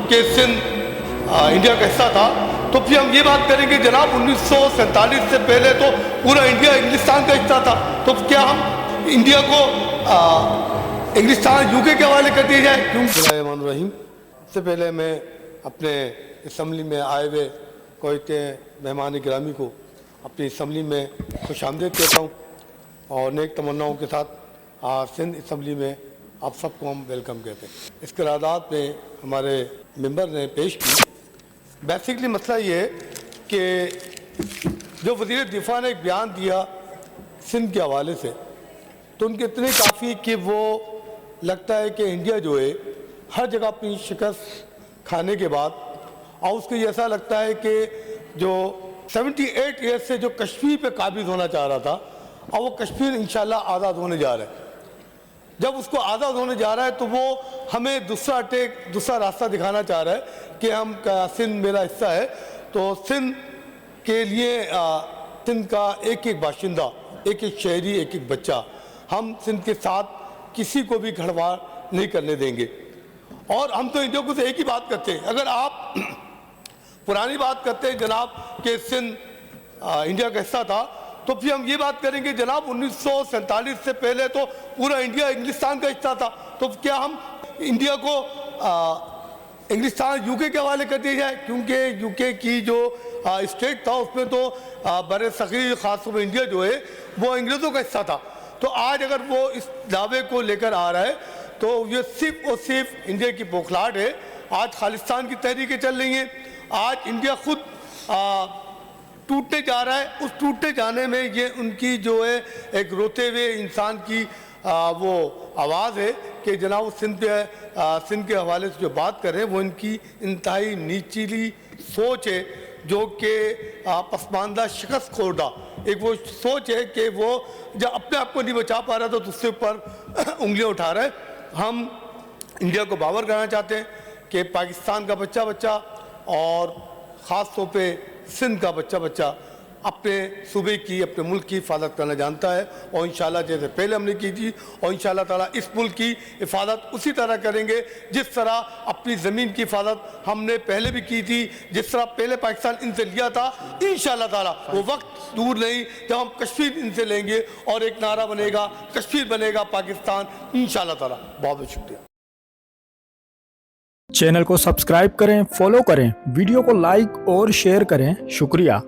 कि सिंध इंडिया का हिस्सा था, तो फिर हम ये बात करेंगे जनाब 1947 से पहले तो पूरा इंडिया इंग्लिस्तान का हिस्सा था, तो क्या हम इंडिया को इंग्लिस्तान यूके के हवाले कर दिया जाए? क्यों? बिस्मिल्लाहिर्रहमानिर्रहीम। सबसे पहले मैं अपने असम्बली में आए हुए कोई मेहमान गिरामी को अपनी असम्बली में खुशामदीद कहता हूँ और नेक तमन्नाओं के साथ सिंध असम्बली में आप सबको हम वेलकम कहते हैं। इस करारदाद में हमारे मेंबर ने पेश की। बेसिकली मसला ये है कि जो वज़ीर दिफा ने एक बयान दिया सिंध के हवाले से, तो उनके इतने काफ़ी कि वो लगता है कि इंडिया जो है हर जगह अपनी शिकस्त खाने के बाद, और उसको ये ऐसा लगता है कि जो 78 ईयर्स से जो कश्मीर पे काबिज होना चाह रहा था, और वो कश्मीर इंशाल्लाह आज़ाद होने जा रहा है। जब उसको आज़ाद होने जा रहा है तो वो हमें दूसरा रास्ता दिखाना चाह रहा है कि हम सिंध मेरा हिस्सा है। तो सिंध के लिए सिंध का एक एक बाशिंदा, एक एक शहरी, एक एक बच्चा, हम सिंध के साथ किसी को भी घड़वार नहीं करने देंगे। और हम तो इंडिया को से एक ही बात करते हैं। अगर आप पुरानी बात करते हैं जनाब कि सिंध इंडिया का हिस्सा था, तो फिर हम ये बात करेंगे जनाब 1947 से पहले तो पूरा इंडिया इंग्लिस्तान का हिस्सा था, तो क्या हम इंडिया को इंग्लिस्तान यूके के हवाले कर दिया जाए? क्योंकि यूके की जो स्टेट था उसमें तो बड़े सग़ीर ख़ास तौर पर इंडिया जो है वो अंग्रेज़ों का हिस्सा था। तो आज अगर वो इस दावे को लेकर आ रहा है तो ये सिर्फ और सिर्फ इंडिया की बौखलाहट है। आज खालिस्तान की तहरीकें चल रही हैं, आज इंडिया खुद टूटने जा रहा है। उस टूटने जाने में ये उनकी जो है एक रोते हुए इंसान की वो आवाज़ है कि जनाब सिंध के हवाले से जो बात कर रहे हैं वो इनकी इंतहाई नीचली सोच है, जो कि पसमानदा शिकस्त खोरदा एक वो सोच है कि वो जब अपने आप को नहीं बचा पा रहा था तो उससे ऊपर उंगलियां उठा रहा है। हम इंडिया को बावर कराना चाहते हैं कि पाकिस्तान का बच्चा बच्चा और ख़ास तौर पे सिंध का बच्चा बच्चा अपने सूबे की, अपने मुल्क की हिफाजत करना जानता है, और इंशाल्लाह जैसे पहले हमने की थी और इंशाल्लाह ताला इस मुल्क की हिफाजत उसी तरह करेंगे जिस तरह अपनी ज़मीन की हिफाजत हमने पहले भी की थी, जिस तरह पहले पाकिस्तान इनसे लिया था। इंशाल्लाह ताला वो वक्त दूर नहीं जब हम कश्मीर इनसे लेंगे और एक नारा बनेगा कश्मीर बनेगा पाकिस्तान, इंशाल्लाह ताला। बहुत बहुत शुक्रिया। चैनल को सब्सक्राइब करें, फॉलो करें, वीडियो को लाइक और शेयर करें। शुक्रिया।